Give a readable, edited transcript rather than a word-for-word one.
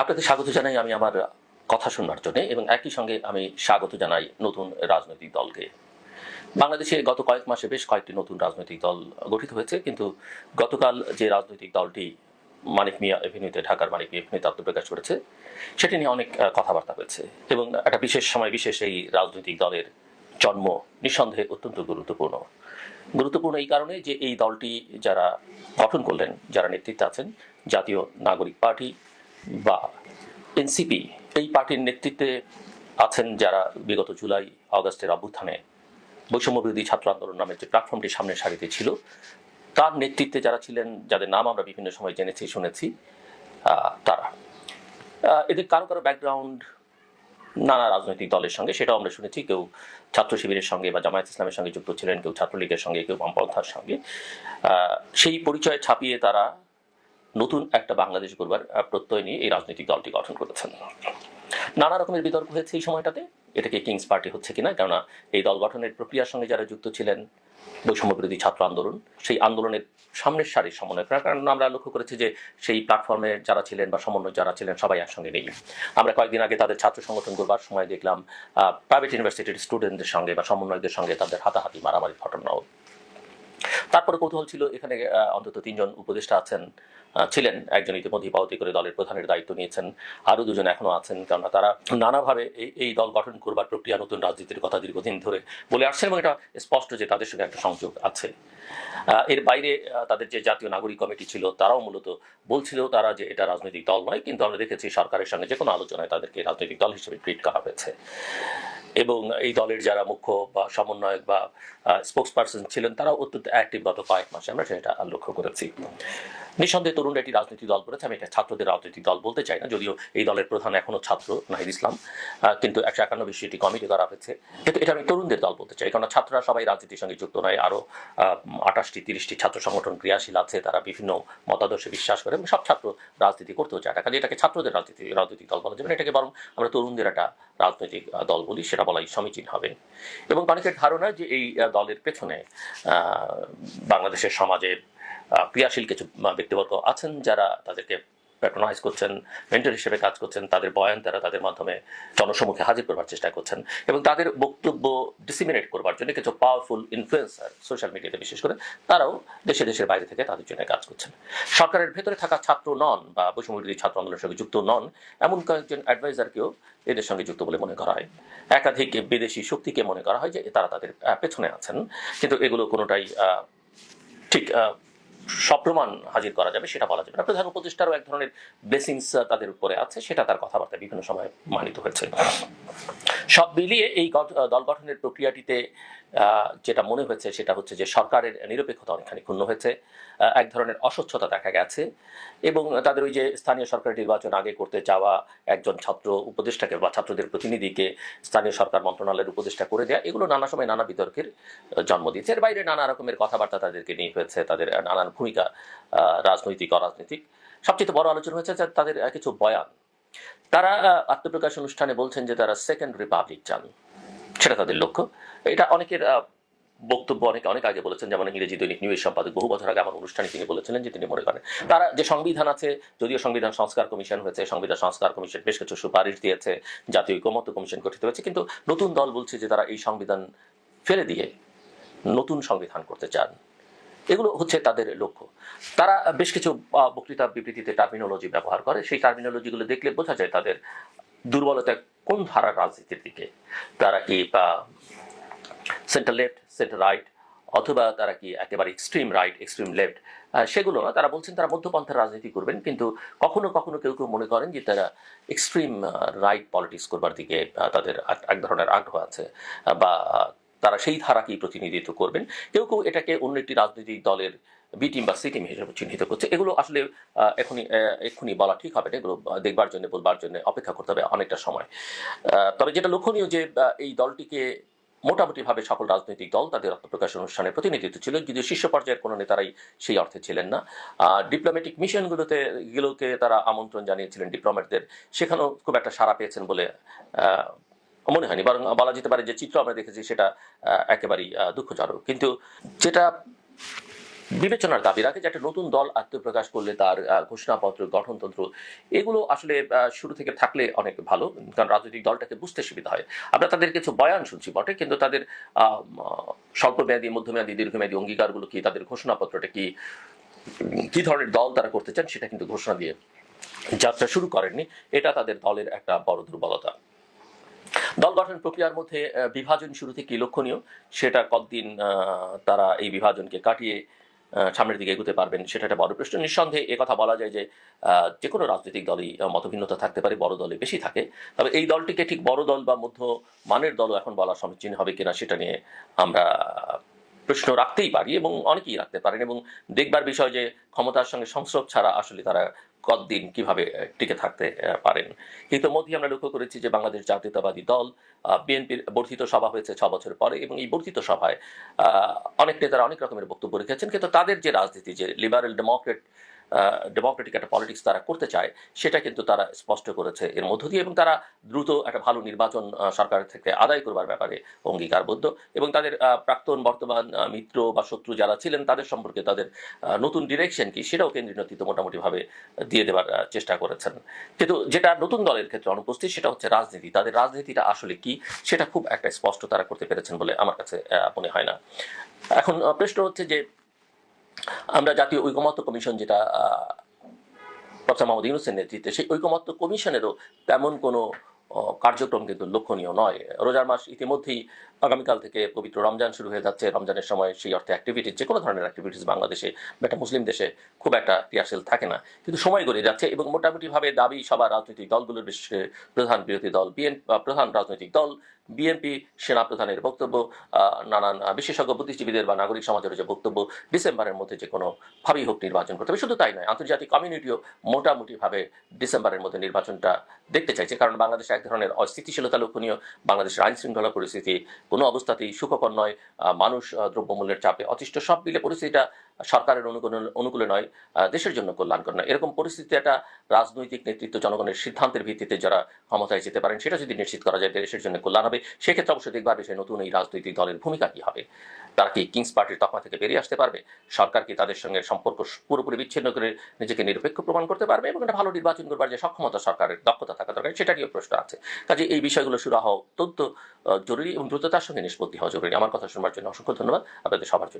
আপনাদের স্বাগত জানাই আমি আমার কথা শুনবার জন্য এবং একই সঙ্গে আমি স্বাগত জানাই নতুন রাজনৈতিক দলকে। বাংলাদেশে গত কয়েক মাসে বেশ কয়েকটি নতুন রাজনৈতিক দল গঠিত হয়েছে, কিন্তু গতকাল যে রাজনৈতিক দলটি মানিক মিয়া এভিনিউতে, ঢাকার মানিক মিয়া এভিনিউতে আত্মপ্রকাশ করেছে, সেটি নিয়ে অনেক কথাবার্তা হয়েছে এবং একটা বিশেষ সময় বিশেষ এই রাজনৈতিক দলের জন্ম নিঃসন্দেহে অত্যন্ত গুরুত্বপূর্ণ। গুরুত্বপূর্ণ এই কারণে যে এই দলটি যারা গঠন করলেন, যারা নেতৃত্বে আছেন, জাতীয় নাগরিক পার্টি বা এনসিপি, এই পার্টির নেতৃত্বে আছেন যারা বিগত জুলাই আগস্টের অভ্যুত্থানে বৈষম্যবিরোধী ছাত্র আন্দোলন নামের যে প্ল্যাটফর্মটি সামনের সারিতে ছিল, তার নেতৃত্বে যারা ছিলেন, যাদের নাম আমরা বিভিন্ন সময় জেনেছি শুনেছি, তারা এদের কারো কারো ব্যাকগ্রাউন্ড নানা রাজনৈতিক দলের সঙ্গে, সেটাও আমরা শুনেছি। কেউ ছাত্র শিবিরের সঙ্গে বা জামায়াত ইসলামের সঙ্গে যুক্ত ছিলেন, কেউ ছাত্রলীগের সঙ্গে, কেউ বামপন্থার সঙ্গে। সেই পরিচয় ছাপিয়ে তারা নতুন একটা বাংলাদেশ গড়বার প্রত্যয় নিয়ে এই রাজনৈতিক দলটি গঠন করেছেন। নানা রকমের বিতর্ক হয়েছে এই সময়টাতে, এটাকে কিংস পার্টি হচ্ছে কিনা, কেননা এই দল গঠনের প্রক্রিয়ার সঙ্গে যারা যুক্ত ছিলেন, বৈষম্যবিরোধী ছাত্র আন্দোলন, সেই আন্দোলনের সামনের সারির সমন্বয়, কারণ আমরা লক্ষ্য করেছি যে সেই প্ল্যাটফর্মে যারা ছিলেন বা সমন্বয় যারা ছিলেন সবাই একসঙ্গে নেই। আমরা কয়েকদিন আগে তাদের ছাত্র সংগঠন করবার সময় দেখলাম প্রাইভেট ইউনিভার্সিটির স্টুডেন্টদের সঙ্গে বা সমন্বয়কদের সঙ্গে তাদের হাতাহাতি মারামারির ঘটনাও। তারপরে কৌতূহল ছিল, এখানে অন্তত তিনজন উপদেষ্টা ছিলেন, একজন ইতিমধ্যে পাওতি করে দলের প্রধানের দায়িত্ব নিয়েছেন, আরও দুজন এখনো আছেন, কেননা তারা নানাভাবে এই দল গঠন করবার প্রক্রিয়া, নতুন রাজনীতির কথা দীর্ঘদিন ধরে বলে আসছেন এবং এটা স্পষ্ট যে তাদের সঙ্গে একটা সংযোগ আছে। এর বাইরে তাদের যে জাতীয় নাগরিক কমিটি ছিল, তারাও মূলত বলছিল তারা যে এটা রাজনৈতিক দল নয়, কিন্তু আমরা দেখেছি সরকারের সঙ্গে যে কোনো আলোচনায় তাদেরকে রাজনৈতিক দল হিসেবে ট্রিট করা হয়েছে। এবং এই দলের যারা মুখ্য বা সমন্বয়ক বা স্পোক্স পার্সন ছিলেন, তারাও অত্যন্ত অ্যাক্টিভ গত কয়েক মাসে, আমরা সেটা লক্ষ্য করেছি। নিঃসন্দেহে তরুণরা একটি রাজনৈতিক দল করেছে। আমি এটা ছাত্রদের রাজনৈতিক দল বলতে চাই না, যদিও এই দলের প্রধান এখনও ছাত্র নাহিদ ইসলাম, কিন্তু 151 একটি কমিটি করা হয়েছে, কিন্তু এটা আমি তরুণদের দল বলতে চাই, কারণ ছাত্ররা সবাই রাজনীতির সঙ্গে যুক্ত নয়। আরও 28-30টি ছাত্র সংগঠন ক্রিয়াশীল আছে, তারা বিভিন্ন মতাদর্শে বিশ্বাস করে এবং সব ছাত্র রাজনীতি করতেও চায় না। কাজে এটাকে ছাত্রদের রাজনৈতিক দল বলা যাবে না, এটাকে বরং আমরা তরুণদের একটা রাজনৈতিক দল বলি, সেটা বলাই সমীচীন হবে। এবং অনেকের ধারণা যে এই দলের পেছনে বাংলাদেশের সমাজের ক্রিয়াশীল কিছু ব্যক্তিবর্গ আছেন যারা তাদেরকে প্যাট্রোনাইজ করছেন, মেন্টর হিসেবে কাজ করছেন, তাদের বয়ান তারা তাদের মাধ্যমে জনসম্মুখে হাজির করবার চেষ্টা করছেন এবং তাদের বক্তব্য ডিসিমিনেট করবার জন্য কিছু পাওয়ারফুল ইনফ্লুয়েন্সার সোশ্যাল মিডিয়াতে বিশেষ করে, তারাও দেশের বাইরে থেকে তাদের জন্য কাজ করছেন। সরকারের ভেতরে থাকা ছাত্র নন বা বৈষম্যবিরোধী ছাত্র আন্দোলনের সঙ্গে যুক্ত নন এমন কয়েকজন অ্যাডভাইজারকেও এদের সঙ্গে যুক্ত বলে মনে করা হয়। একাধিক বিদেশি শক্তিকে মনে করা হয় যে তারা তাদের পেছনে আছেন, কিন্তু এগুলো কোনোটাই ঠিক সপ্রমাণ হাজির করা যাবে সেটা বলা যাবে না। প্রধান উপদেষ্টারও এক ধরনের ব্লেসিংস তাদের উপরে আছে, সেটা তার কথাবার্তা বিভিন্ন সময় মানিত হয়েছে। সব মিলিয়ে এই দল গঠনের প্রক্রিয়াটিতে যেটা মনে হয়েছে সেটা হচ্ছে যে সরকারের নিরপেক্ষতা অনেকখানি ক্ষুণ্ণ হয়েছে, এক ধরনের অস্বচ্ছতা দেখা গেছে এবং তাদের ওই যে স্থানীয় সরকার নির্বাচন আগে করতে চাওয়া একজন ছাত্র উপদেষ্টাকে বা ছাত্রদের প্রতিনিধিকে স্থানীয় সরকার মন্ত্রণালয়ের উপদেষ্টা করে দেওয়া, এগুলো নানা সময় নানা বিতর্কের জন্ম দিয়েছে। এর বাইরে নানা রকমের কথাবার্তা তাদেরকে নিয়ে হয়েছে, তাদের নানান ভূমিকা, রাজনৈতিক অরাজনৈতিক। সবচেয়ে বড় আলোচনা হয়েছে যে তাদের কিছু বয়ান। তারা আত্মপ্রকাশ অনুষ্ঠানে বলছেন যে তারা সেকেন্ড রিপাবলিক চান, সেটা তাদের লক্ষ্য। এটা অনেকের বক্তব্য, অনেক আগে বলেছেন, যেমন ইংরেজি দৈনিক নিউজ সম্পাদক বহু বছর আগে আমার অনুষ্ঠানে তিনি বলেছিলেন যে তিনি মনে করেন তারা যে সংবিধান আছে, যদিও সংবিধান সংস্কার কমিশন হয়েছে, সংবিধান সংস্কার কমিশন বেশ কিছু সুপারিশ দিয়েছে, জাতীয় ঐকমত্য কমিশন গঠিত হয়েছে, কিন্তু নতুন দল বলছে যে তারা এই সংবিধান ফেলে দিয়ে নতুন সংবিধান করতে চান। এগুলো হচ্ছে তাদের লক্ষ্য। তারা বেশ কিছু বক্তৃতা বিবৃতিতে টার্মিনোলজি ব্যবহার করে, সেই টার্মিনোলজিগুলো দেখলে বোঝা যায় তাদের দুর্বলতা কোন ধারার রাজনীতির দিকে। তারা কি সেন্টার লেফট, সেন্টার রাইট, অথবা তারা কি একেবারে এক্সট্রিম রাইট, এক্সট্রিম লেফট, সেগুলো না। তারা বলছেন তারা মধ্যপন্থার রাজনীতি করবেন, কিন্তু কখনো কখনো কেউ কেউ মনে করেন যে তারা এক্সট্রিম রাইট পলিটিক্স করবার দিকে তাদের এক ধরনের আগ্রহ আছে বা তারা সেই ধারাকেই প্রতিনিধিত্ব করবেন। কেউ কেউ এটাকে অন্য একটি রাজনৈতিক দলের বি টিম বা সি টিম হিসেবে চিহ্নিত করছে। এগুলো আসলে এক্ষুনি বলা ঠিক হবে না, এগুলো দেখবার জন্য বলবার জন্য অপেক্ষা করতে হবে অনেকটা সময়। তবে যেটা লক্ষণীয় যে এই দলটিকে মোটামুটিভাবে সকল রাজনৈতিক দল তাদের আত্মপ্রকাশ অনুষ্ঠানে প্রতিনিধিত্ব ছিল, যদিও শীর্ষ পর্যায়ের কোনো নেতারাই সেই অর্থে ছিলেন না। ডিপ্লোম্যাটিক মিশনগুলোকে তারা আমন্ত্রণ জানিয়েছিলেন ডিপ্লোম্যাটদের, সেখানেও খুব একটা সাড়া পেয়েছেন বলে মনে হয়নি, বরং বলা যেতে পারে যে চিত্র আমরা দেখেছি সেটা একেবারেই দুঃখজনক। কিন্তু যেটা বিবেচনার দাবি রাখে যে একটা নতুন দল আত্মপ্রকাশ করলে তার ঘোষণাপত্র, গঠনতন্ত্র এগুলো আসলে শুরু থেকে থাকলে অনেক ভালো। কারণ রাজনৈতিক দলটাকে বুঝতে সুবিধা হয়। আমরা তাদের কিছু বয়ান শুনছি বটে, কিন্তু তাদের স্বল্পমেয়াদী, মধ্যমেয়াদী, দীর্ঘমেয়াদী অঙ্গীকারগুলো কি, তাদের ঘোষণাপত্রটা কি, কি ধরনের দল তারা করতে চান সেটা কিন্তু ঘোষণা দিয়ে যাত্রা শুরু করেননি। এটা তাদের দলের একটা বড় দুর্বলতা। দল গঠন প্রক্রিয়ার মধ্যে বিভাজন শুরু থেকেই লক্ষণীয়। সেটা কতদিন তারা এই বিভাজনকে কাটিয়ে সামনের দিকে এগোতে পারবেন সেটা একটা বড় প্রশ্ন। নিঃসন্দেহে একথা বলা যায় যে যে কোনো রাজনৈতিক দলই মতভিন্নতা থাকতে পারে, বড় দলে বেশি থাকে। তবে এই দলটিকে ঠিক বড় দল বা মধ্য মানের দলও এখন বলা সমীচীন হবে কিনা সেটা নিয়ে আমরা প্রশ্ন রাখতেই পারি, এবং অনেকেই রাখতে পারেন। এবং দেখবার বিষয় যে ক্ষমতার সঙ্গে সংস্রব ছাড়া আসলে তারা কতদিন কিভাবে টিকে থাকতে পারেন। ইতোমধ্যেই আমরা লক্ষ্য করেছি যে বাংলাদেশ জাতীয়তাবাদী দল বিএনপির বর্ধিত সভা হয়েছে ৬ বছর পরে, এবং এই বর্ধিত সভায় অনেক নেতারা অনেক রকমের বক্তব্য রেখেছেন, কিন্তু তাদের যে রাজনীতি, যে লিবারেল ডেমোক্রেটিক একটা পলিটিক্স তারা করতে চায়, সেটা কিন্তু তারা স্পষ্ট করেছে এর মধ্য দিয়ে। এবং তারা দ্রুত একটা ভালো নির্বাচন সরকারের থেকে আদায় করবার ব্যাপারে অঙ্গীকারবদ্ধ। এবং তাদের প্রাক্তন, বর্তমান মিত্র বা শত্রু যারা ছিলেন তাদের সম্পর্কে তাদের নতুন ডিরেকশন কি সেটাও কেন্দ্রীয় নেতৃত্ব মোটামুটিভাবে দিয়ে দেওয়ার চেষ্টা করেছেন। কিন্তু যেটা নতুন দলের ক্ষেত্রে অনুপস্থিত সেটা হচ্ছে রাজনীতি। তাদের রাজনীতিটা আসলে কি সেটা খুব একটা স্পষ্ট তারা করতে পেরেছেন বলে আমার কাছে মনে হয় না। এখন প্রশ্ন হচ্ছে যে আমরা জাতীয় ঐকমত্য কমিশন, যেটা প্রফেসর মোহাম্মদ ইউনূসের নেতৃত্বে, সেই ঐকমত্য কমিশনেরও তেমন কোনো কার্যক্রম কিন্তু লক্ষণীয় নয়। রোজার মাস ইতিমধ্যেই, আগামীকাল থেকে পবিত্র রমজান শুরু হয়ে যাচ্ছে। রমজানের সময় সেই অর্থে অ্যাক্টিভিটিস, যে কোনো ধরনের অ্যাক্টিভিটিস বাংলাদেশে বা একটা মুসলিম দেশে খুব একটা ক্রিয়াশীল থাকে না, কিন্তু সময় গড়িয়ে যাচ্ছে। এবং মোটামুটিভাবে দাবি সভা রাজনৈতিক দলগুলোর, বিশেষ করে প্রধান বিরোধী দল প্রধান রাজনৈতিক দল বিএনপি, সেনাপ্রধানের বক্তব্য, নানান বিশেষজ্ঞ বুদ্ধিজীবীদের বা নাগরিক সমাজের যে বক্তব্য, ডিসেম্বরের মধ্যে যে কোনোভাবেই হোক নির্বাচন করতে হবে। শুধু তাই নয়, আন্তর্জাতিক কমিউনিটিও মোটামুটিভাবে ডিসেম্বরের মধ্যে নির্বাচনটা দেখতে চাইছে। কারণ বাংলাদেশে এক ধরনের অস্থিতিশীলতা লক্ষণীয়। বাংলাদেশের আইন শৃঙ্খলা পরিস্থিতি কোনো অবস্থাতেই সুখকর নয়। মানুষ দ্রব্যমূল্যের চাপে অতিষ্ঠ। সব মিলে পরিস্থিতিটা সরকারের অনুকূলে নয়, দেশের জন্য কল্যাণকর নয়। এরকম পরিস্থিতিতে একটা রাজনৈতিক নেতৃত্ব জনগণের সিদ্ধান্তের ভিত্তিতে যারা ক্ষমতায় যেতে পারেন, সেটা যদি নিশ্চিত করা যায় দেশের জন্য কল্যাণ হবে। সেক্ষেত্রে অবশ্যই দেখবার বিষয় নতুন এই রাজনৈতিক দলের ভূমিকা কি হবে। তারা কি কিংস পার্টির তকমা থেকে বেরিয়ে আসতে পারবে? সরকার কি তাদের সঙ্গে সম্পর্ক পুরোপুরি বিচ্ছিন্ন করে নিজেকে নিরপেক্ষ প্রমাণ করতে পারবে? এবং একটা ভালো নির্বাচন করবার যে সক্ষমতা সরকারের, দক্ষতা থাকা দরকার, সেটা নিয়েও প্রশ্ন আছে। কাজে এই বিষয়গুলো শুরু হওয়া অত্যন্ত জরুরি এবং দ্রুততার সঙ্গে নিষ্পত্তি হওয়া জরুরি। আমার কথা শুনবার জন্য অসংখ্য ধন্যবাদ আপনাদের সবার জন্য।